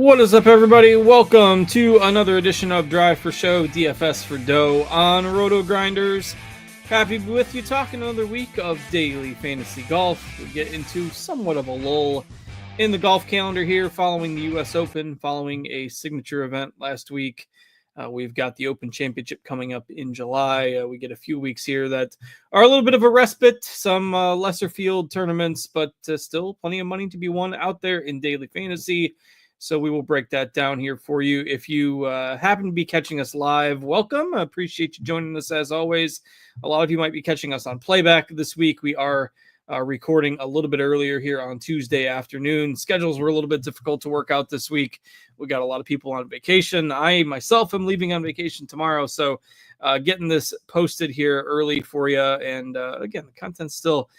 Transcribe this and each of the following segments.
What is up, everybody? Welcome to another edition of Drive for Show, DFS for Dough on RotoGrinders. Happy to be with you talking another week of daily fantasy golf. We get into somewhat of a lull in the golf calendar here following the U.S. Open, following a signature event last week. We've got the Open Championship coming up in July. We get a few weeks here that are a little bit of a respite, some lesser field tournaments, but still plenty of money to be won out there in daily fantasy. So we will break that down here for you. If you happen to be catching us live, welcome. I appreciate you joining us as always. A lot of you might be catching us on playback this week. We are recording a little bit earlier here on Tuesday afternoon. Schedules were a little bit difficult to work out this week. We got a lot of people on vacation. I myself am leaving on vacation tomorrow. So getting this posted here early for you. And again, the content's still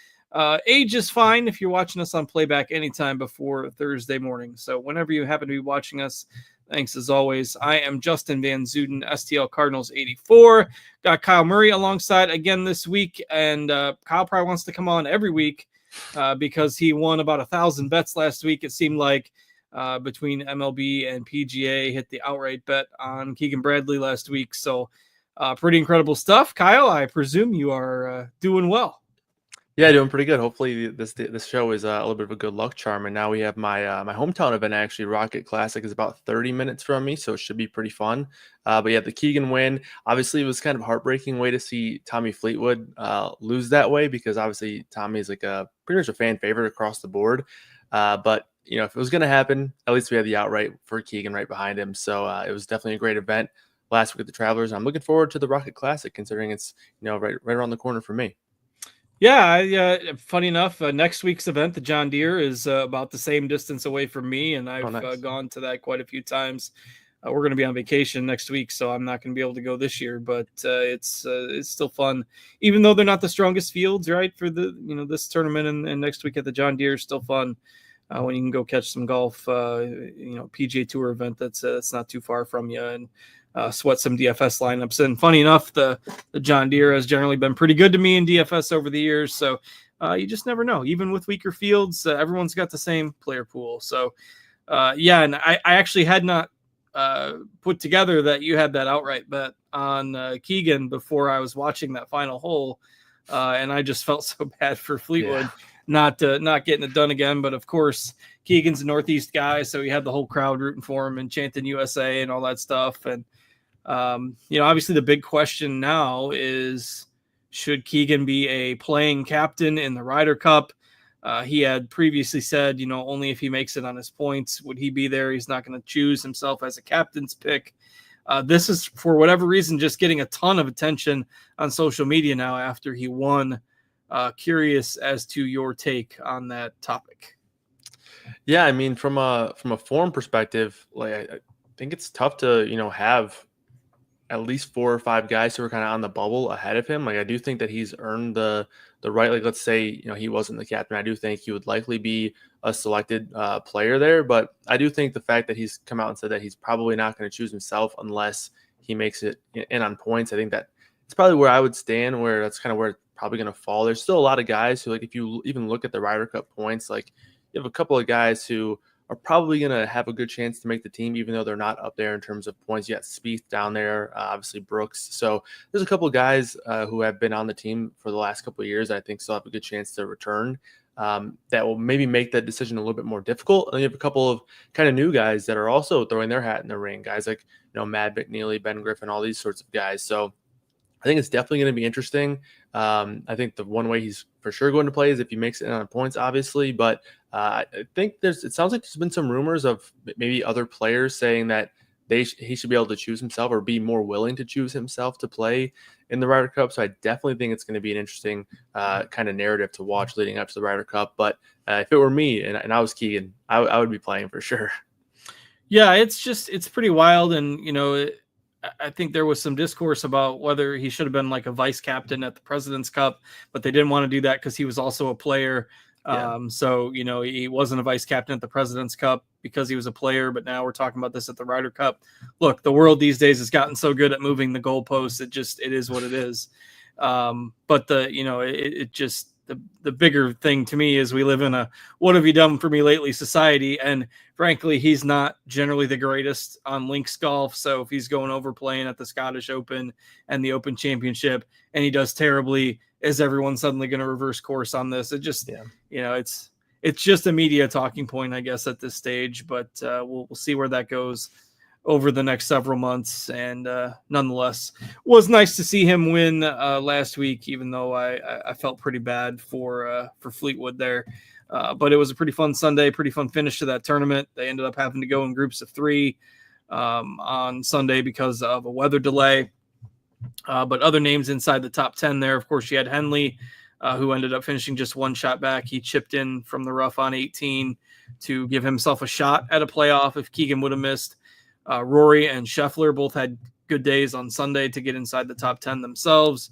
age is fine if you're watching us on playback anytime before Thursday morning. So whenever you happen to be watching us, thanks as always. I am Justin Van Zuiden, STL Cardinals 84. Got Kyle Murray alongside again this week. And Kyle probably wants to come on every week because he won about 1,000 bets last week. It seemed like between MLB and PGA, hit the outright bet on Keegan Bradley last week. So pretty incredible stuff. Kyle, I presume you are doing well. Yeah, doing pretty good. Hopefully this show is a little bit of a good luck charm. And now we have my my hometown event, actually. Rocket Classic is about 30 minutes from me, so it should be pretty fun. But yeah, the Keegan win, obviously it was kind of a heartbreaking way to see Tommy Fleetwood lose that way, because obviously Tommy is like pretty much a fan favorite across the board. But you know, if it was going to happen, at least we had the outright for Keegan right behind him. So it was definitely a great event last week at the Travelers. I'm looking forward to the Rocket Classic, considering it's, you know, right around the corner for me. Yeah, funny enough, next week's event, the John Deere, is about the same distance away from me, and I've gone to that quite a few times. We're going to be on vacation next week, so I'm not going to be able to go this year, but it's still fun, even though they're not the strongest fields, right? For the this tournament and next week at the John Deere, still fun when you can go catch some golf. PGA Tour event that's not too far from you, and sweat some DFS lineups. And funny enough, the John Deere has generally been pretty good to me in DFS over the years. So you just never know. Even with weaker fields, everyone's got the same player pool. So and I actually had not put together that you had that outright bet on Keegan before I was watching that final hole. And I just felt so bad for Fleetwood. Not getting it done again. But of course, Keegan's a Northeast guy, so he had the whole crowd rooting for him and chanting USA and all that stuff. And obviously the big question now is, should Keegan be a playing captain in the Ryder Cup? He had previously said, only if he makes it on his points would he be there. He's not going to choose himself as a captain's pick. This is, for whatever reason, just getting a ton of attention on social media now after he won. Curious as to your take on that topic. Yeah, I mean, from a form perspective, like I think it's tough to have at least 4 or 5 guys who are kind of on the bubble ahead of him. Like, I do think that he's earned the right. Like, let's say he wasn't the captain, I do think he would likely be a selected player there. But I do think the fact that he's come out and said that he's probably not going to choose himself unless he makes it in on points, I think that it's probably where I would stand, where that's kind of where it's probably going to fall. There's still a lot of guys who, like, if you even look at the Ryder Cup points, like, you have a couple of guys who are probably going to have a good chance to make the team, even though they're not up there in terms of points. You got Spieth down there, obviously Brooks. So there's a couple of guys who have been on the team for the last couple of years that I think still have a good chance to return. That will maybe make that decision a little bit more difficult. And you have a couple of kind of new guys that are also throwing their hat in the ring. Guys like Matt McNeely, Ben Griffin, all these sorts of guys. So I think it's definitely going to be interesting. I think the one way he's for sure going to play is if he makes it on points, obviously. But I think it sounds like there's been some rumors of maybe other players saying that he should be able to choose himself or be more willing to choose himself to play in the Ryder Cup. So I definitely think it's going to be an interesting kind of narrative to watch leading up to the Ryder Cup. But if it were me and I was Keegan, I would be playing for sure. Yeah, it's pretty wild. And, I think there was some discourse about whether he should have been like a vice captain at the President's Cup, but they didn't want to do that because he was also a player. Yeah. So, he wasn't a vice captain at the President's Cup because he was a player, but now we're talking about this at the Ryder Cup. Look, the world these days has gotten so good at moving the goalposts. It is what it is. But the the bigger thing to me is we live in a what have you done for me lately society, and frankly he's not generally the greatest on links golf. So if he's going over playing at the Scottish Open and the Open Championship and he does terribly, is everyone suddenly going to reverse course on this? It just it's just a media talking point, I guess, at this stage, but we'll see where that goes over the next several months. And nonetheless, was nice to see him win last week, even though I felt pretty bad for Fleetwood there. But it was a pretty fun Sunday, pretty fun finish to that tournament. They ended up having to go in groups of 3 on Sunday because of a weather delay. But other names inside the top 10 there, of course, you had Henley, who ended up finishing just 1 shot back. He chipped in from the rough on 18 to give himself a shot at a playoff if Keegan would have missed. Rory and Scheffler both had good days on Sunday to get inside the top 10 themselves.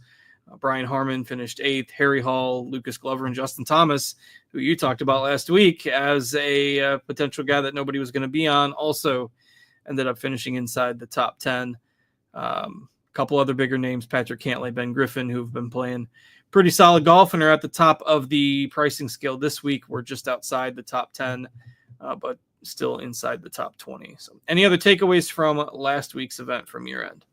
Brian Harmon finished 8th. Harry Hall, Lucas Glover, and Justin Thomas, who you talked about last week as a potential guy that nobody was going to be on, also ended up finishing inside the top 10. Couple other bigger names, Patrick Cantlay, Ben Griffin, who've been playing pretty solid golf and are at the top of the pricing scale this week. We're just outside the top 10, but still inside the top 20. So any other takeaways from last week's event from your end?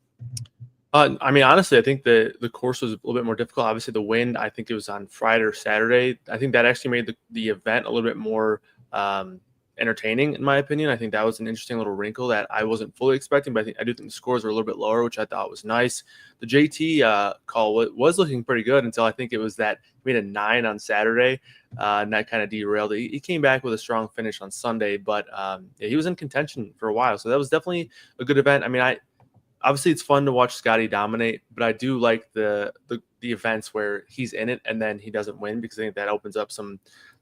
I mean, honestly, I think the course was a little bit more difficult. Obviously, the wind, I think it was on Friday or Saturday. I think that actually made the event a little bit more entertaining, in my opinion. I think that was an interesting little wrinkle that I wasn't fully expecting, but I do think the scores were a little bit lower, which I thought was nice. The JT call was looking pretty good until I think it was that he made a 9 on Saturday, and that kind of derailed it. He came back with a strong finish on Sunday, but he was in contention for a while, so that was definitely a good event. I mean, obviously it's fun to watch Scotty dominate, but I do like the events where he's in it and then he doesn't win, because I think that opens up some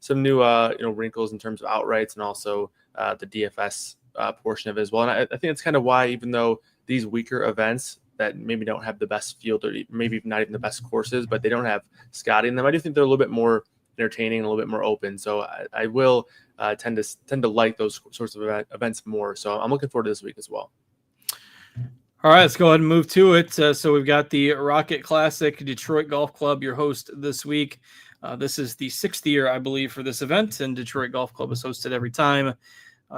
new wrinkles in terms of outrights and also the DFS portion of it as well. And I think it's kind of why, even though these weaker events that maybe don't have the best field or maybe not even the best courses, but they don't have Scotty in them, I do think they're a little bit more entertaining and a little bit more open. So I will tend to like those sorts of events more. So I'm looking forward to this week as well. All right, let's go ahead and move to it. So we've got the Rocket Classic Detroit Golf Club, your host this week. This is the 6th year, I believe, for this event, and Detroit Golf Club is hosted every time.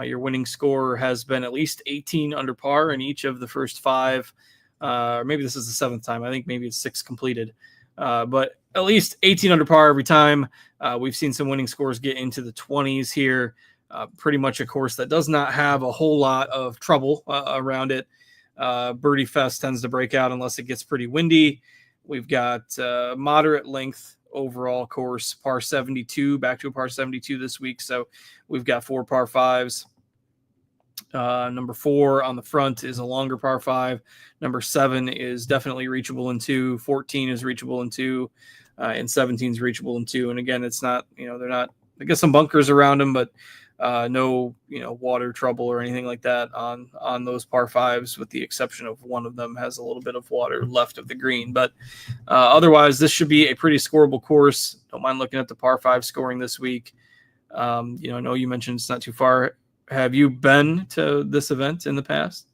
Your winning score has been at least 18 under par in each of the first 5. Or maybe this is the 7th time. I think maybe it's 6 completed. But at least 18 under par every time. We've seen some winning scores get into the 20s here. Pretty much a course that does not have a whole lot of trouble around it. Birdie Fest tends to break out unless it gets pretty windy. We've got moderate length overall course, par 72, back to a par 72 this week. So we've got 4 par 5s. Number 4 on the front is a longer par 5. Number 7 is definitely reachable in 2. 14 is reachable in 2. And 17 is reachable in 2. And again, it's not, they're not, I guess some bunkers around them, but no, water trouble or anything like that on those par 5s, with the exception of one of them has a little bit of water left of the green. But otherwise, this should be a pretty scoreable course. Don't mind looking at the par 5 scoring this week. I know you mentioned it's not too far. Have you been to this event in the past?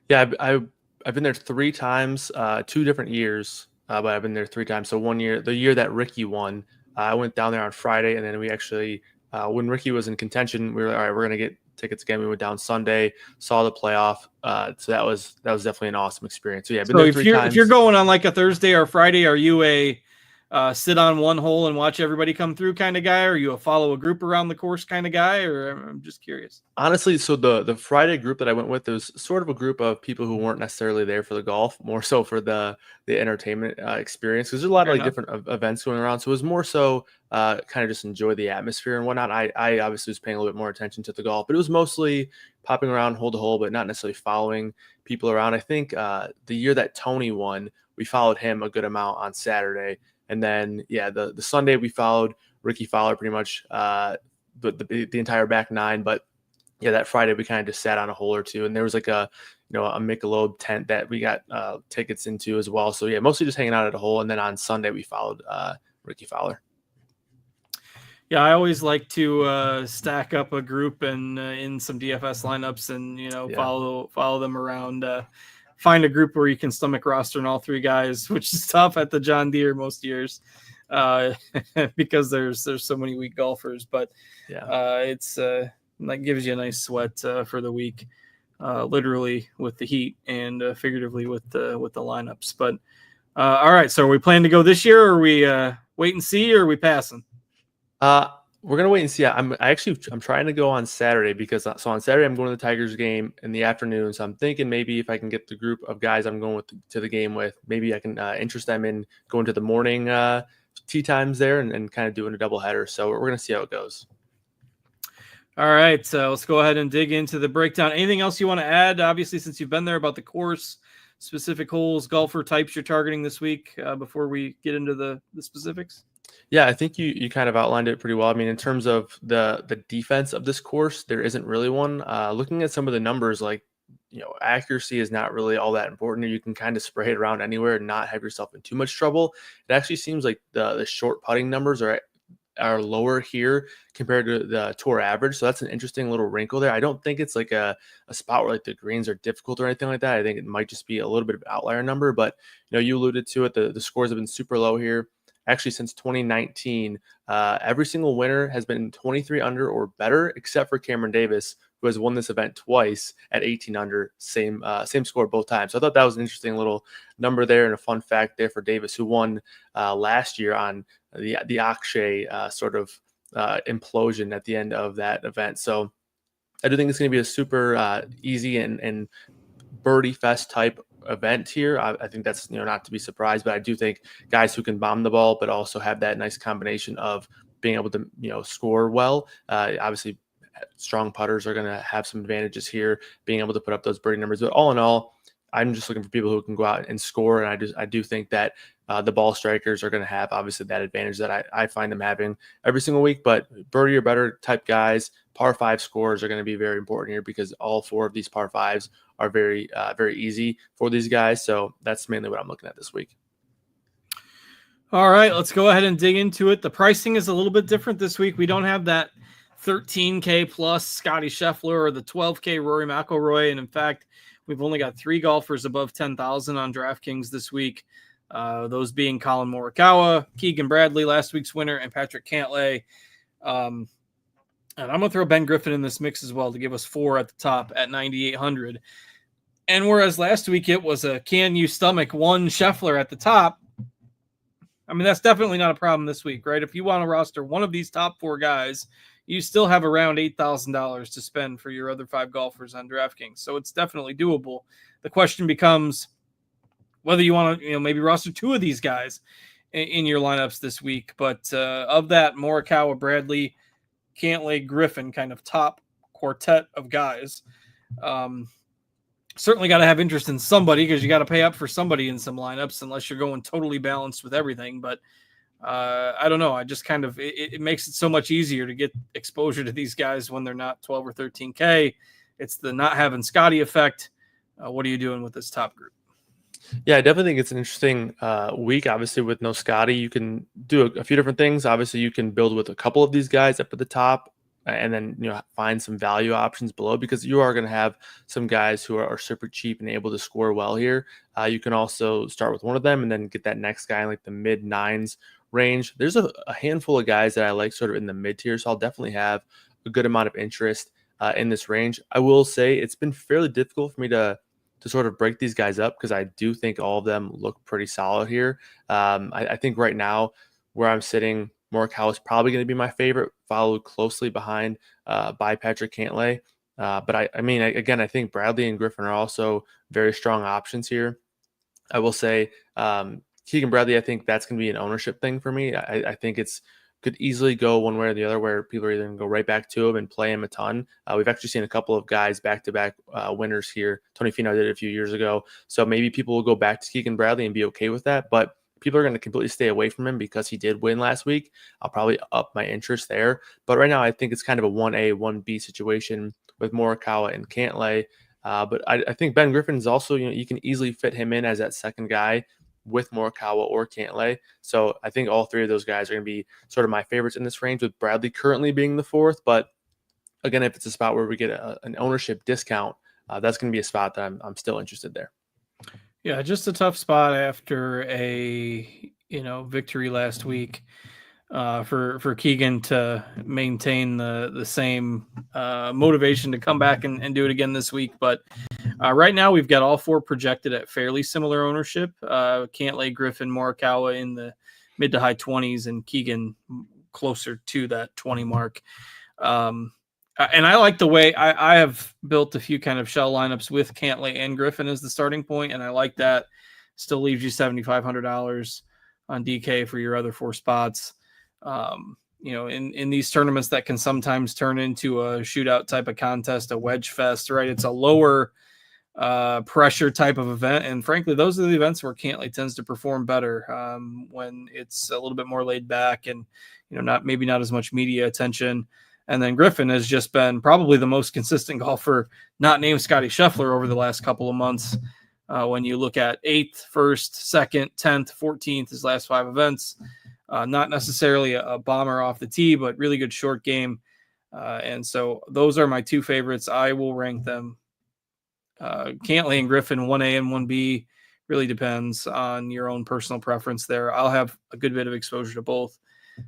Yeah, I've been there 3 times, 2 different years, but I've been there 3 times. So one year, the year that Ricky won, I went down there on Friday, and then we actually, when Ricky was in contention, we were like, all right, we're going to get tickets again. We went down Sunday, saw the playoff. So that was definitely an awesome experience. So yeah, been there 3 times. If you're going on like a Thursday or Friday, are you a sit on one hole and watch everybody come through kind of guy? Or are you a follow a group around the course kind of guy? Or I'm just curious. Honestly, so the Friday group that I went with, there was sort of a group of people who weren't necessarily there for the golf, more so for the entertainment experience, because there's a lot of different events going around. So it was more so kind of just enjoy the atmosphere and whatnot. I obviously was paying a little bit more attention to the golf, but it was mostly popping around hole to hole, but not necessarily following people around. I think the year that Tony won, we followed him a good amount on Saturday. And then, the Sunday we followed Ricky Fowler pretty much the entire back 9. But that Friday we kind of just sat on a hole or 2, and there was like a Michelob tent that we got tickets into as well. So mostly just hanging out at a hole. And then on Sunday we followed Ricky Fowler. Yeah, I always like to stack up a group and in some DFS lineups and follow them around. Find a group where you can stomach rostering all 3 guys, which is tough at the John Deere most years. because there's so many weak golfers. But it's that gives you a nice sweat for the week, literally with the heat and figuratively with the lineups. But all right, so are we planning to go this year, or are we wait and see, or are we passing? We're gonna wait and see. I'm trying to go on Saturday because on Saturday I'm going to the Tigers game in the afternoon. So I'm thinking maybe if I can get the group of guys I'm going to the game with, maybe I can interest them in going to the morning tee times there and kind of doing a doubleheader. So we're gonna see how it goes. All right, so let's go ahead and dig into the breakdown. Anything else you want to add? Obviously, since you've been there, about the course, specific holes, golfer types you're targeting this week before we get into the specifics? Yeah, I think you kind of outlined it pretty well. I mean, in terms of the defense of this course, there isn't really one. Looking at some of the numbers, like, accuracy is not really all that important. You can kind of spray it around anywhere and not have yourself in too much trouble. It actually seems like the short putting numbers are lower here compared to the tour average. So that's an interesting little wrinkle there. I don't think it's like a spot where like the greens are difficult or anything like that. I think it might just be a little bit of an outlier number, but you alluded to it. The scores have been super low here. Actually, since 2019, every single winner has been 23 under or better, except for Cameron Davis, who has won this event twice at 18 under, same score both times. So I thought that was an interesting little number there and a fun fact there for Davis, who won last year on the Akshay sort of implosion at the end of that event. So I do think it's going to be a super easy and birdie fest type event here. I think that's not to be surprised, but I do think guys who can bomb the ball but also have that nice combination of being able to score well. Obviously, strong putters are going to have some advantages here, being able to put up those birdie numbers. But all in all, I'm just looking for people who can go out and score, and I do think that the ball strikers are going to have obviously that advantage that I find them having every single week. But birdie or better type guys, par 5 scores are going to be very important here because all 4 of these par 5s are very easy for these guys. So that's mainly what I'm looking at this week. All right, let's go ahead and dig into it. The pricing is a little bit different this week. We don't have that $13K plus Scotty Scheffler or the $12K Rory McIlroy. And in fact, we've only got 3 golfers above 10,000 on DraftKings this week. Those being Colin Morikawa, Keegan Bradley, last week's winner, and Patrick Cantlay. And I'm going to throw Ben Griffin in this mix as well to give us 4 at the top at 9,800. And whereas last week it was a can you stomach one Scheffler at the top, I mean, that's definitely not a problem this week, right? If you want to roster one of these top 4 guys, you still have around $8,000 to spend for your other 5 golfers on DraftKings. So it's definitely doable. The question becomes whether you want to, maybe roster 2 of these guys in your lineups this week. But of that Morikawa, Bradley, Cantlay, Griffin kind of top quartet of guys, certainly got to have interest in somebody because you got to pay up for somebody in some lineups unless you're going totally balanced with everything. But I don't know. I just kind of, it makes it so much easier to get exposure to these guys when they're not 12 or 13K. It's the not having Scotty effect. What are you doing with this top group? Yeah, I definitely think it's an interesting week. Obviously, with no Scotty, you can do a few different things. Obviously, you can build with a couple of these guys up at the top and then find some value options below because you are going to have some guys who are super cheap and able to score well here. You can also start with one of them and then get that next guy in like the mid 9s range. There's a handful of guys that I like sort of in the mid tier, so I'll definitely have a good amount of interest in this range. I will say it's been fairly difficult for me to sort of break these guys up because I do think all of them look pretty solid here. I think right now where I'm sitting, Morikawa is probably going to be my favorite, followed closely behind by Patrick Cantlay. But I think Bradley and Griffin are also very strong options here. I will say Keegan Bradley, I think that's going to be an ownership thing for me. I think it's could easily go one way or the other where people are either going to go right back to him and play him a ton. We've actually seen a couple of guys back-to-back winners here. Tony Finau did it a few years ago. So maybe people will go back to Keegan Bradley and be okay with that. But people are going to completely stay away from him because he did win last week. I'll probably up my interest there. But right now I think it's kind of a 1A, 1B situation with Morikawa and Cantlay. But I think Ben Griffin is also, you can easily fit him in as that second guy with Morikawa or Cantlay. So I think all 3 of those guys are going to be sort of my favorites in this range, with Bradley currently being the 4th. But again, if it's a spot where we get an ownership discount, that's going to be a spot that I'm still interested there. Yeah, just a tough spot after a victory last week for Keegan to maintain the same motivation to come back and do it again this week. But right now we've got all four projected at fairly similar ownership. Cantlay, Griffin, Morikawa in the mid to high 20s, and Keegan closer to that 20 mark. And I like the way I have built a few kind of shell lineups with Cantlay and Griffin as the starting point, and I like that. Still leaves you $7,500 on DK for your other four spots. In these tournaments that can sometimes turn into a shootout type of contest, a wedge fest, right? It's a lower pressure type of event, and frankly, those are the events where Cantlay tends to perform better when it's a little bit more laid back and not as much media attention. And then Griffin has just been probably the most consistent golfer not named Scotty Scheffler over the last couple of months. When you look at 8th, 1st, 2nd, 10th, 14th, his last 5 events, not necessarily a bomber off the tee, but really good short game. And so those are my 2 favorites. I will rank them. Cantlay and Griffin, 1A and 1B. Really depends on your own personal preference there. I'll have a good bit of exposure to both.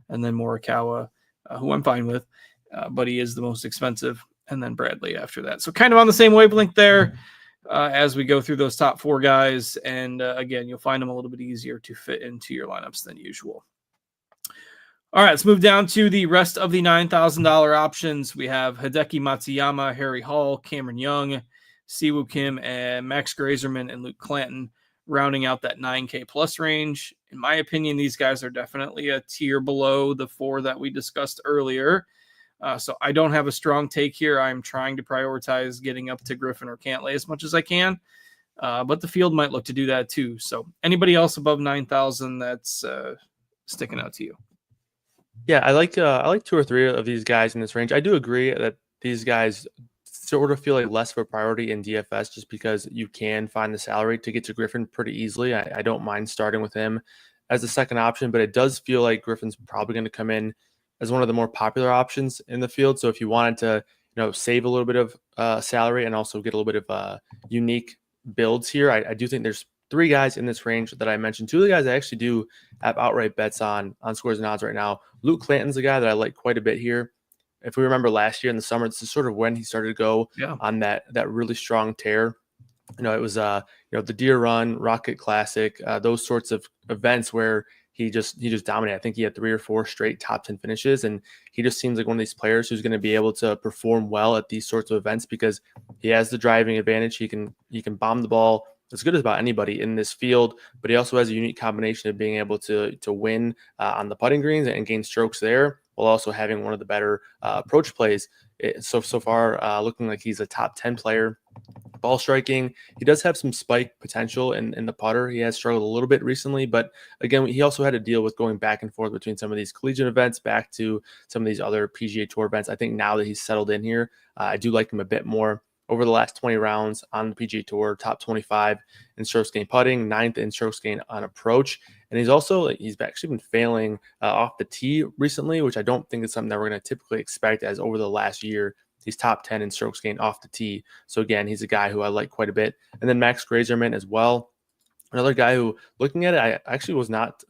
And then Morikawa, who I'm fine with, but he is the most expensive. And then Bradley after that. So kind of on the same wavelength there as we go through those top 4 guys. And again, you'll find them a little bit easier to fit into your lineups than usual. All right, let's move down to the rest of the $9,000 options. We have Hideki Matsuyama, Harry Hall, Cameron Young, Siwoo Kim, and Max Grazerman and Luke Clanton, rounding out that 9K plus range. In my opinion, these guys are definitely a tier below the 4 that we discussed earlier. So I don't have a strong take here. I'm trying to prioritize getting up to Griffin or Cantlay as much as I can, but the field might look to do that too. So anybody else above 9,000 that's sticking out to you? Yeah, I like 2 or 3 of these guys in this range. I do agree that these guys sort of feel like less of a priority in DFS just because you can find the salary to get to Griffin pretty easily. I don't mind starting with him as the second option, but it does feel like Griffin's probably going to come in as one of the more popular options in the field. So if you wanted to, save a little bit of salary and also get a little bit of unique builds here, I do think there's 3 guys in this range that I mentioned. 2 of the guys I actually do have outright bets on Scores and Odds right now. Luke Clanton's a guy that I like quite a bit here. If we remember last year in the summer, this is sort of when he started to go on that really strong tear. It was the Deer Run, Rocket Classic, those sorts of events where he just dominated. I think he had 3 or 4 straight top 10 finishes, and he just seems like one of these players who's going to be able to perform well at these sorts of events because he has the driving advantage. He can bomb the ball as good as about anybody in this field, but he also has a unique combination of being able to win on the putting greens and gain strokes there, while also having one of the better approach plays. So far, looking like he's a top 10 player. Ball striking, he does have some spike potential in the putter. He has struggled a little bit recently, but again, he also had to deal with going back and forth between some of these collegiate events back to some of these other PGA Tour events. I think now that he's settled in here, I do like him a bit more. Over the last 20 rounds on the PGA Tour, top 25 in strokes gained putting, 9th in strokes gained on approach. And he's actually been failing off the tee recently, which I don't think is something that we're going to typically expect, as over the last year, he's top 10 in strokes gained off the tee. So again, he's a guy who I like quite a bit. And then Max Grazerman as well. Another guy who, looking at it, I actually was not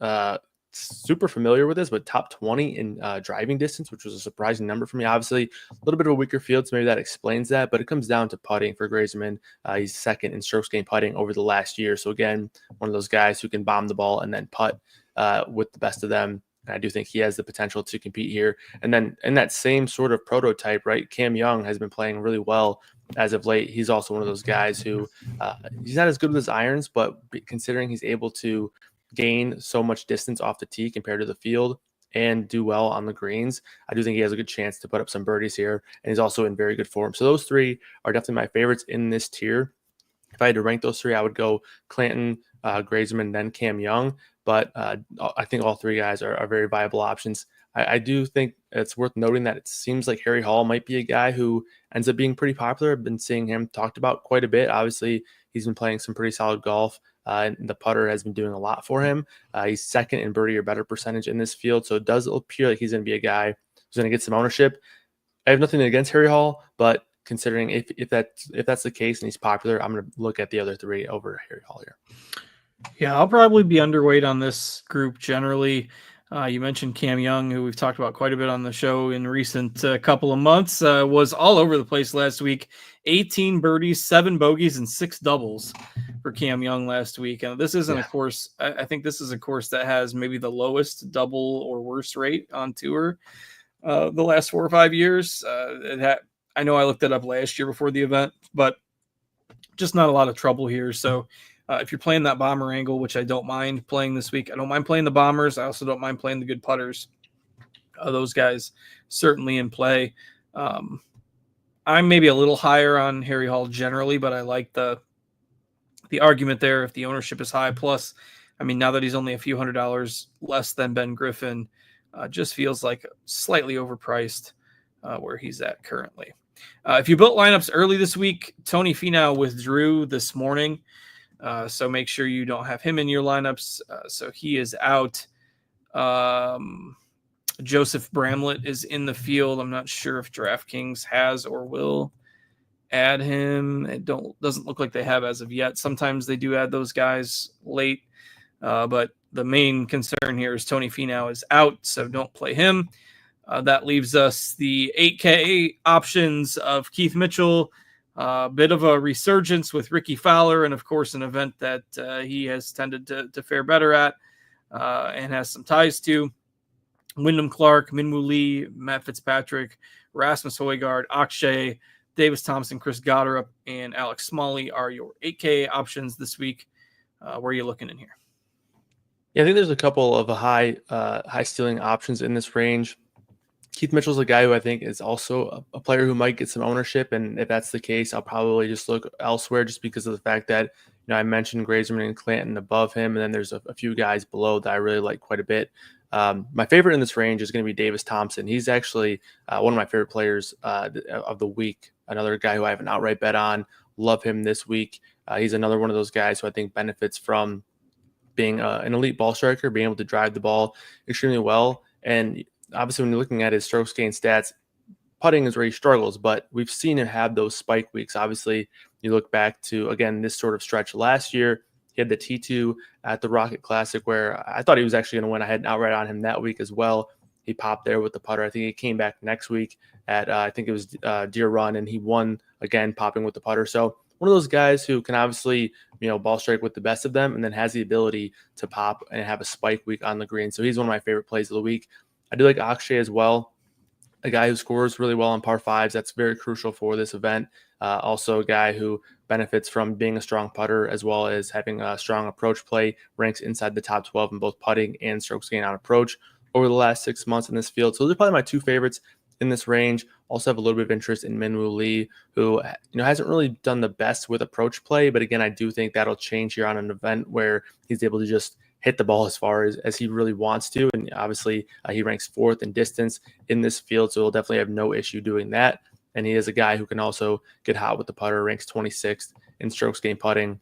super familiar with this, but top 20 in driving distance, which was a surprising number for me. Obviously, a little bit of a weaker field, so maybe that explains that, but it comes down to putting for Grazerman. He's 2nd in strokes gained putting over the last year. So again, one of those guys who can bomb the ball and then putt with the best of them. And I do think he has the potential to compete here. And then in that same sort of prototype, right, Cam Young has been playing really well as of late. He's also one of those guys who he's not as good with his irons, but considering he's able to gain so much distance off the tee compared to the field and do well on the greens, I do think he has a good chance to put up some birdies here, and he's also in very good form. So those 3 are definitely my favorites in this tier. If I had to rank those 3, I would go Clanton, Grazerman, then Cam Young, but I think all 3 guys are very viable options. I do think it's worth noting that it seems like Harry Hall might be a guy who ends up being pretty popular. I've been seeing him talked about quite a bit. Obviously, he's been playing some pretty solid golf. And the putter has been doing a lot for him. He's 2nd in birdie or better percentage in this field. So it does appear like he's going to be a guy who's going to get some ownership. I have nothing against Harry Hall, but considering if that's the case and he's popular, I'm going to look at the other 3 over Harry Hall here. Yeah, I'll probably be underweight on this group generally. You mentioned Cam Young, who we've talked about quite a bit on the show in recent couple of months, was all over the place last week. 18 birdies, 7 bogeys, and 6 doubles for Cam Young last week. And this isn't a course. I think this is a course that has maybe the lowest double or worse rate on tour the last 4 or 5 years. I know I looked it up last year before the event, but just not a lot of trouble here. So if you're playing that bomber angle, which I don't mind playing this week, I don't mind playing the bombers. I also don't mind playing the good putters. Those guys certainly in play. I'm maybe a little higher on Harry Hall generally, but I like the argument there if the ownership is high. Plus, I mean, now that he's only a few $100s less than Ben Griffin, just feels like slightly overpriced where he's at currently. If you built lineups early this week, Tony Finau withdrew this morning. So make sure you don't have him in your lineups. So he is out. Joseph Bramlett is in the field. I'm not sure if DraftKings has or will add him. It doesn't look like they have as of yet. Sometimes they do add those guys late. But the main concern here is Tony Finau is out, so don't play him. That leaves us the 8K options of Keith Mitchell, a bit of a resurgence with Ricky Fowler, and of course an event that he has tended to fare better at and has some ties to. Wyndham Clark, Minwoo Lee, Matt Fitzpatrick, Rasmus Højgaard, Akshay, Davis Thompson, Chris Goddard, and Alex Smalley are your 8K options this week. Where are you looking in here? Yeah, I think there's a couple of high ceiling options in this range. Keith Mitchell's a guy who I think is also a player who might get some ownership, and if that's the case, I'll probably just look elsewhere just because of the fact that I mentioned Grazerman and Clanton above him, and then there's a few guys below that I really like quite a bit. My favorite in this range is going to be Davis Thompson. He's actually one of my favorite players of the week. Another guy who I have an outright bet on. Love him this week. He's another one of those guys who I think benefits from being an elite ball striker, being able to drive the ball extremely well, and obviously, when you're looking at his strokes gain stats, putting is where he struggles, but we've seen him have those spike weeks. Obviously, you look back to, again, this sort of stretch last year. He had the T2 at the Rocket Classic where I thought he was actually going to win. I had an outright on him that week as well. He popped there with the putter. I think he came back next week at, I think it was Deer Run, and he won again, popping with the putter. So one of those guys who can obviously, ball strike with the best of them and then has the ability to pop and have a spike week on the green. So he's one of my favorite plays of the week. I do like Akshay as well, a guy who scores really well on par fives. That's very crucial for this event. Also a guy who benefits from being a strong putter as well as having a strong approach play, ranks inside the top 12 in both putting and strokes gained on approach over the last 6 months in this field. So those are probably my two favorites in this range. Also have a little bit of interest in Minwoo Lee, who hasn't really done the best with approach play, but again, I do think that'll change here on an event where he's able to just hit the ball as far as he really wants to. And obviously he ranks 4th in distance in this field, so he'll definitely have no issue doing that. And he is a guy who can also get hot with the putter, ranks 26th in strokes gained putting,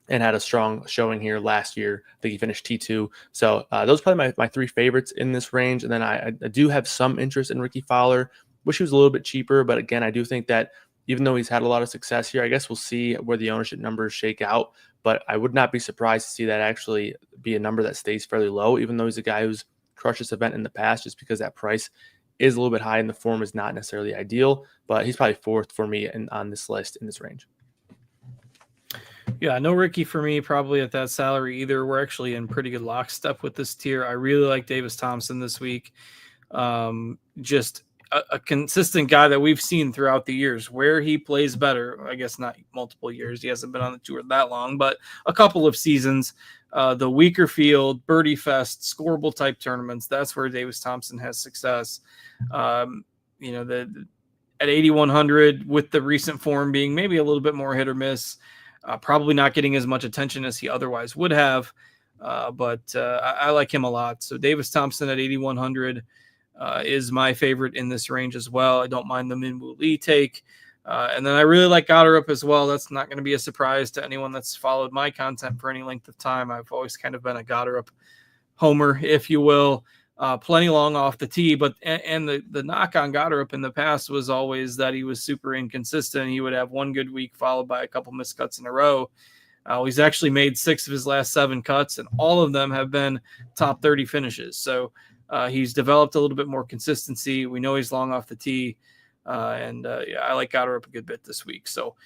and had a strong showing here last year. I think he finished T2. So those are probably my three favorites in this range. And then I do have some interest in Ricky Fowler. Wish he was a little bit cheaper, but again, I do think that even though he's had a lot of success here, I guess we'll see where the ownership numbers shake out. But I would not be surprised to see that actually be a number that stays fairly low, even though he's a guy who's crushed this event in the past, just because that price is a little bit high and the form is not necessarily ideal. But he's probably 4th for me on this list in this range. Yeah, no Ricky for me, probably at that salary either. We're actually in pretty good lockstep with this tier. I really like Davis Thompson this week. Just a consistent guy that we've seen throughout the years where he plays better. I guess not multiple years. He hasn't been on the tour that long, but a couple of seasons. The weaker field, birdie fest, scoreable type tournaments. That's where Davis Thompson has success. At 8,100 with the recent form being maybe a little bit more hit or miss, probably not getting as much attention as he otherwise would have. But I like him a lot. So Davis Thompson at 8,100 is my favorite in this range as well. I don't mind the Minwoo Lee take. And then I really like Goddard as well. That's not going to be a surprise to anyone that's followed my content for any length of time. I've always kind of been a Goddard homer, if you will. Plenty long off the tee, but the knock on Goddard in the past was always that he was super inconsistent. He would have one good week followed by a couple miscuts in a row. He's actually made 6 of his last 7 cuts, and all of them have been top 30 finishes. So he's developed a little bit more consistency. We know he's long off the tee, and I like Goddard a good bit this week. So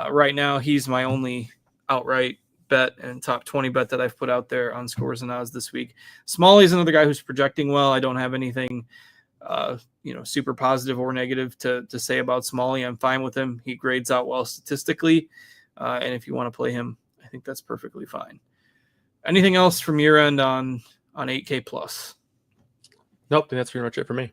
right now, he's my only outright bet and top 20 bet that I've put out there on Scores and Odds this week. Smalley's another guy who's projecting well. I don't have anything super positive or negative to say about Smalley. I'm fine with him. He grades out well statistically. And if you want to play him, I think that's perfectly fine. Anything else from your end on 8K plus? Nope, that's pretty much it for me.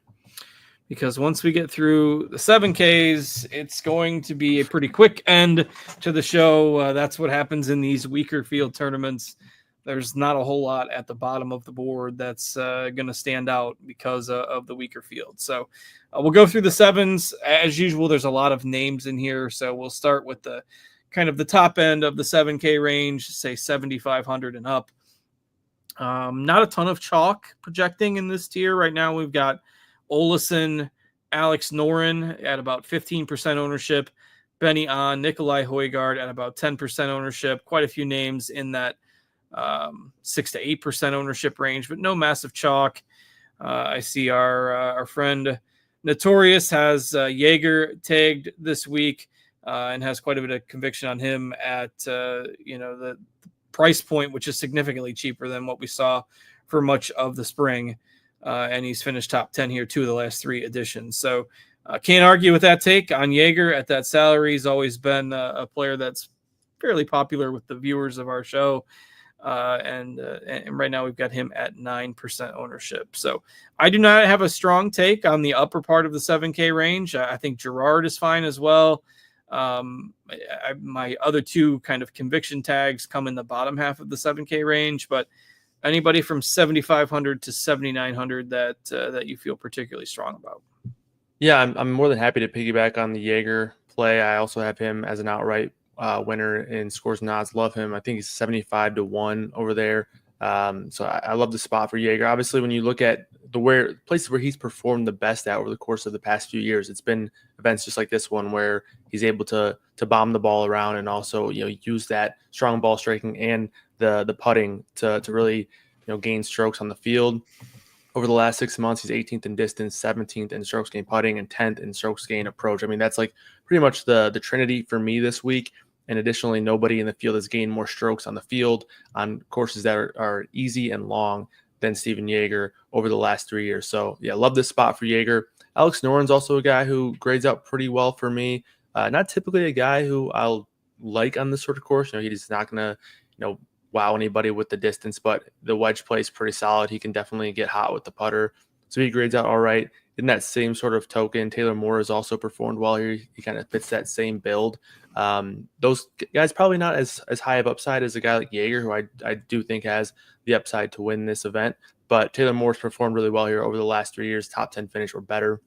Because once we get through the 7Ks, it's going to be a pretty quick end to the show. That's what happens in these weaker field tournaments. There's not a whole lot at the bottom of the board that's going to stand out because of the weaker field. So we'll go through the 7s. As usual, there's a lot of names in here. So we'll start with the kind of the top end of the 7K range, say 7,500 and up. Not a ton of chalk projecting in this tier. Right now we've got Olesen, Alex Noren at about 15% ownership, Benny On, Nikolai Højgaard at about 10% ownership. Quite a few names in that 6 to 8% ownership range, but no massive chalk. I see our friend Notorious has Jaeger tagged this week and has quite a bit of conviction on him at the price point, which is significantly cheaper than what we saw for much of the spring. And he's finished top 10 here 2 of the last 3 editions. So can't argue with that take on Jaeger at that salary. He's always been a player that's fairly popular with the viewers of our show. And right now we've got him at 9% ownership. So I do not have a strong take on the upper part of the 7K range. I think Gerard is fine as well. My other 2 kind of conviction tags come in the bottom half of the 7K range, but anybody from 7,500 to 7,900 that you feel particularly strong about? Yeah, I'm more than happy to piggyback on the Jaeger play. I also have him as an outright winner in Scores and Odds. Love him. I think he's 75 to 1 over there. So I love the spot for Jaeger. Obviously, when you look at the places where he's performed the best at over the course of the past few years, it's been events just like this one where he's able to bomb the ball around and also use that strong ball striking and the putting to really gain strokes on the field. Over the last 6 months, he's 18th in distance, 17th in strokes gained putting, and 10th in strokes gained approach. I mean, that's like pretty much the trinity for me this week. And additionally, nobody in the field has gained more strokes on the field on courses that are easy and long than Steven Jaeger over the last 3 years. So, yeah, love this spot for Jaeger. Alex Noren's also a guy who grades out pretty well for me. Not typically a guy who I'll like on this sort of course. He's not going to, wow anybody with the distance, but the wedge play is pretty solid. He can definitely get hot with the putter. So he grades out all right. In that same sort of token, Taylor Moore has also performed well here. He kind of fits that same build. Those guys probably not as high of upside as a guy like Jaeger, who I do think has the upside to win this event. But Taylor Moore's performed really well here over the last 3 years, top 10 finish or better.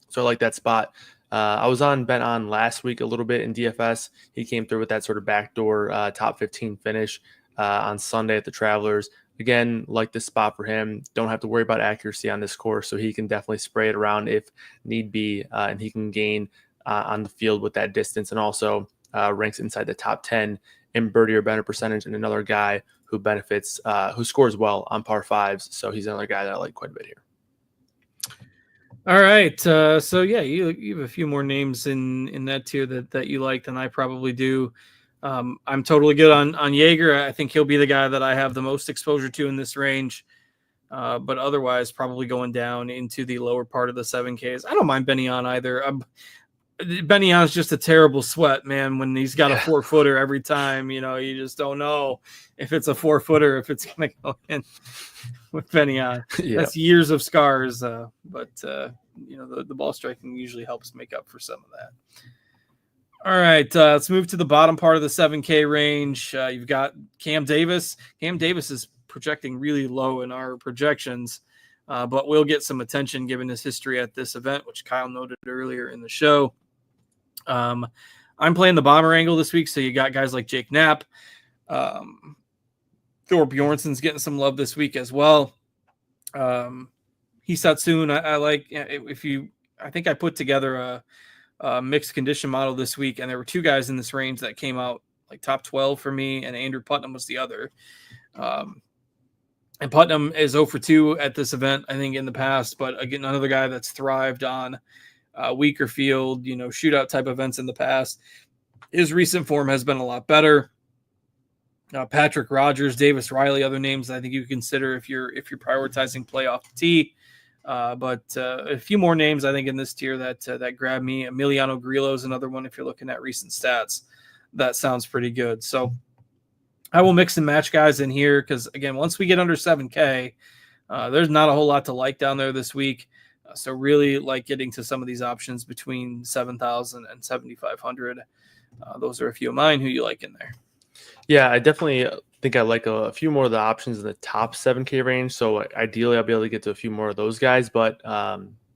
So I like that spot. I was on Bet On last week a little bit in DFS. He came through with that sort of backdoor top 15 finish on Sunday at the Travelers. Again, like this spot for him. Don't have to worry about accuracy on this course, so he can definitely spray it around if need be, and he can gain on the field with that distance, and also ranks inside the top 10 in birdie or better percentage, and another guy who benefits, who scores well on par 5s. So he's another guy that I like quite a bit here. All right. So yeah, you have a few more names in that tier that you like than I probably do. I'm totally good on Jaeger. I think he'll be the guy that I have the most exposure to in this range. But otherwise, probably going down into the lower part of the 7Ks. I don't mind Benny On either. Benny On's just a terrible sweat, man. When he's got a 4-footer every time, you just don't know if it's a 4-footer, if it's going to go in with Benny On. Yeah. That's years of scars. But the ball striking usually helps make up for some of that. All right, let's move to the bottom part of the 7K range. You've got Cam Davis. Cam Davis is projecting really low in our projections, but will get some attention given his history at this event, which Kyle noted earlier in the show. I'm playing the bomber angle this week, so you got guys like Jake Knapp. Thor Bjornsson's getting some love this week as well. Hisatsun, I like. I think I put together a mixed condition model this week, and there were 2 guys in this range that came out like top 12 for me, and Andrew Putnam was the other. And Putnam is 0 for 2 at this event, I think, in the past. But again, another guy that's thrived on weaker field, shootout type events in the past. His recent form has been a lot better. Patrick Rogers, Davis Riley, other names I think you consider if you're prioritizing play off the tee. But a few more names I think in this tier that grab me. Emiliano Grillo is another one if you're looking at recent stats. That sounds pretty good. So I will mix and match guys in here because, again, once we get under 7K, there's not a whole lot to like down there this week. So really like getting to some of these options between 7,000 and 7,500. Those are a few of mine. Who you like in there? Yeah, I definitely think I like a few more of the options in the top 7K range. So ideally, I'll be able to get to a few more of those guys. But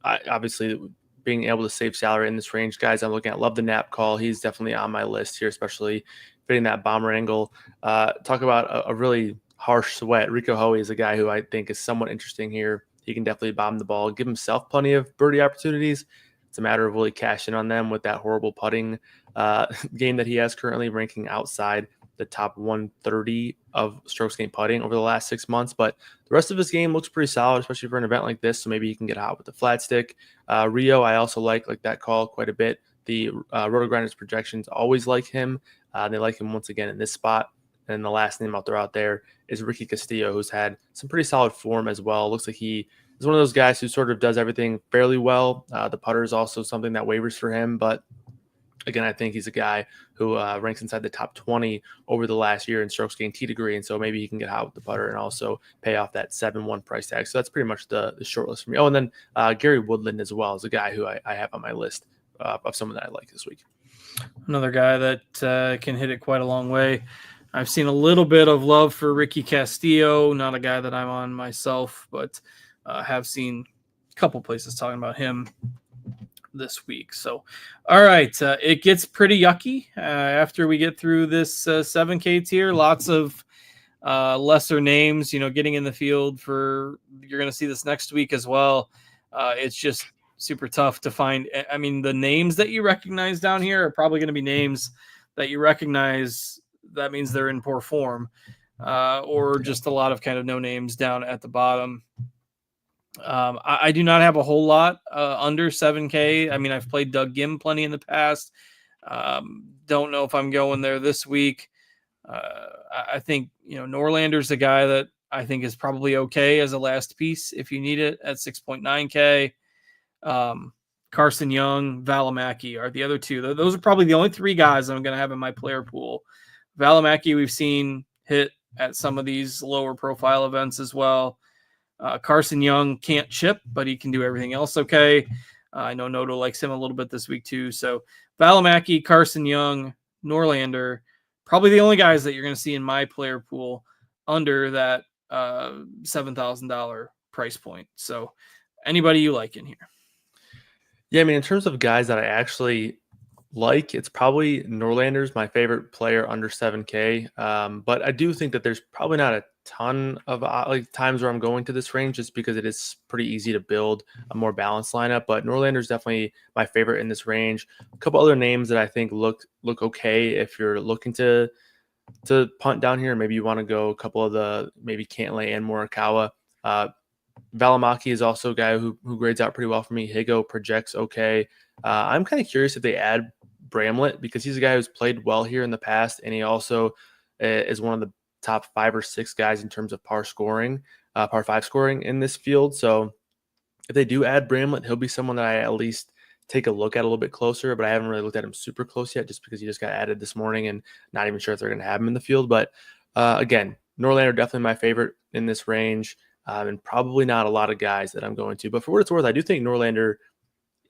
obviously, being able to save salary in this range, guys, I'm looking at Love the Nap Call. He's definitely on my list here, especially fitting that bomber angle. Talk about a really harsh sweat. Rico Hoey is a guy who I think is somewhat interesting here. He can definitely bomb the ball, give himself plenty of birdie opportunities. It's a matter of will he cash in on them with that horrible putting game that he has currently, ranking outside the top 130 of strokes gained putting over the last 6 months. But the rest of his game looks pretty solid, especially for an event like this. So maybe he can get hot with the flat stick. Rio, I also like that call quite a bit. The RotoGrinders projections always like him. They like him once again in this spot. And the last name I'll throw out there is Ricky Castillo, who's had some pretty solid form as well. Looks like he is one of those guys who sort of does everything fairly well. The putter is also something that wavers for him. But again, I think he's a guy who ranks inside the top 20 over the last year in strokes gained tee degree. And so maybe he can get hot with the putter and also pay off that 7-1 price tag. So that's pretty much the short list for me. Oh, and then Gary Woodland as well is a guy who I have on my list of someone that I like this week. Another guy that can hit it quite a long way. I've seen a little bit of love for Ricky Castillo, not a guy that I'm on myself, but have seen a couple places talking about him this week. So, all right, it gets pretty yucky after we get through this 7K tier. Lots of lesser names, getting in the field for, you're going to see this next week as well. It's just super tough to find. I mean, the names that you recognize down here are probably going to be names that you recognize. That means they're in poor form, or just a lot of kind of no names down at the bottom. I do not have a whole lot under 7K. I mean, I've played Doug Gim plenty in the past. Don't know if I'm going there this week. I think, Norlander's a guy that I think is probably okay as a last piece if you need it at 6.9K. Carson Young, Valimaki are the other two. Those are probably the only three guys I'm going to have in my player pool. Valimaki we've seen hit at some of these lower profile events as well. Carson Young can't chip, but he can do everything else okay. I know Noto likes him a little bit this week too. So Valimaki, Carson Young, Norlander, probably the only guys that you're going to see in my player pool under that $7,000 price point. So anybody you like in here? Yeah, I mean, in terms of guys that I actually like, it's probably Norlander's my favorite player under 7K. But I do think that there's probably not a ton of times where I'm going to this range just because it is pretty easy to build a more balanced lineup. But Norlander's definitely my favorite in this range. A couple other names that I think look okay if you're looking to punt down here. Maybe you want to go a couple of the maybe Cantlay and Morikawa. Valimaki is also a guy who grades out pretty well for me. Higo projects okay. I'm kind of curious if they add Bramlett because he's a guy who's played well here in the past, and he also is one of the top 5 or 6 guys in terms of par 5 scoring in this field. So if they do add Bramlett, he'll be someone that I at least take a look at a little bit closer, but I haven't really looked at him super close yet just because he just got added this morning and not even sure if they're going to have him in the field. But again, Norlander definitely my favorite in this range. And probably not a lot of guys that I'm going to. But for what it's worth, I do think Norlander,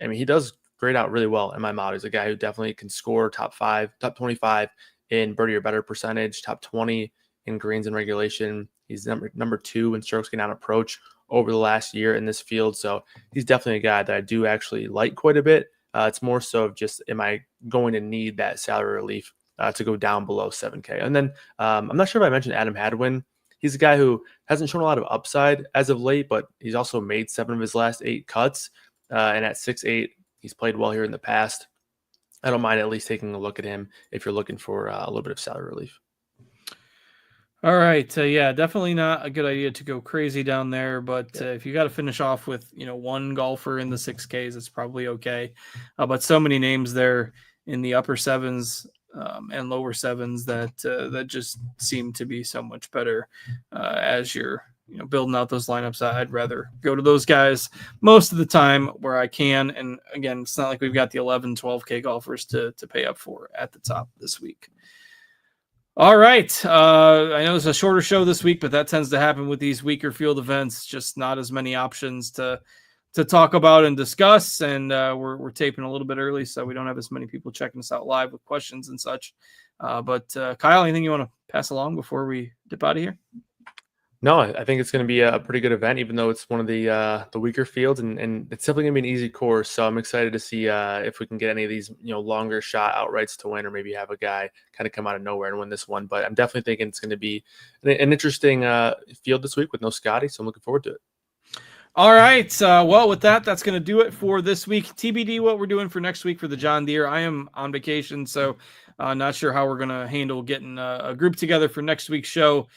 I mean, he does grade out really well in my model. He's a guy who definitely can score top 25 in birdie or better percentage, top 20 in greens and regulation. He's number 2 in strokes gained on approach over the last year in this field. So he's definitely a guy that I do actually like quite a bit. It's more so of just, am I going to need that salary relief to go down below 7K? And then I'm not sure if I mentioned Adam Hadwin. He's a guy who hasn't shown a lot of upside as of late, but he's also made 7 of his last 8 cuts. And at 6'8", he's played well here in the past. I don't mind at least taking a look at him if you're looking for a little bit of salary relief. All right. Yeah, definitely not a good idea to go crazy down there. But if you got to finish off with, one golfer in the 6Ks, it's probably okay. But so many names there in the upper sevens and lower sevens that just seem to be so much better as you're building out those lineups. I'd rather go to those guys most of the time where I can. And again, it's not like we've got the 11, 12K golfers to pay up for at the top this week. All right. I know it's a shorter show this week, but that tends to happen with these weaker field events. Just not as many options to talk about and discuss. And we're taping a little bit early, so we don't have as many people checking us out live with questions and such. But Kyle, anything you want to pass along before we dip out of here? No, I think it's going to be a pretty good event, even though it's one of the weaker fields, and it's definitely going to be an easy course. So I'm excited to see if we can get any of these longer shot outrights to win, or maybe have a guy kind of come out of nowhere and win this one. But I'm definitely thinking it's going to be an interesting field this week with no Scotty, so I'm looking forward to it. All right. Well, with that's going to do it for this week. TBD what we're doing for next week for the John Deere. I am on vacation, so not sure how we're going to handle getting a group together for next week's show.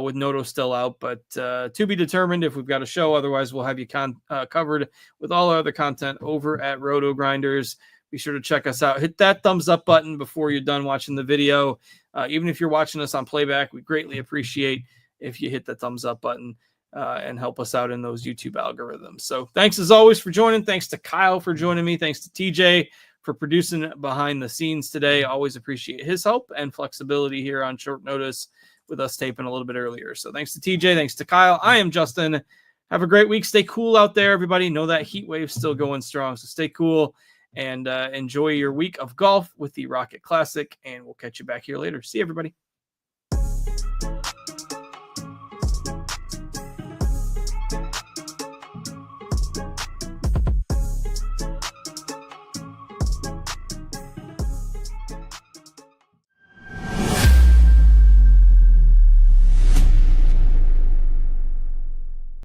With Noto still out, but to be determined if we've got a show. Otherwise, we'll have you covered with all our other content over at RotoGrinders. Be sure to check us out. Hit that thumbs up button before you're done watching the video. Even if you're watching us on playback, we greatly appreciate if you hit the thumbs up button and help us out in those YouTube algorithms. So thanks as always for joining. Thanks to Kyle for joining me. Thanks to TJ for producing behind the scenes today. Always appreciate his help and flexibility here on short notice with us taping a little bit earlier. So thanks to TJ, thanks to Kyle. I am Justin. Have a great week. Stay cool out there, everybody. Know that heat wave's still going strong, so stay cool and enjoy your week of golf with the Rocket Classic, and we'll catch you back here later. See you, everybody.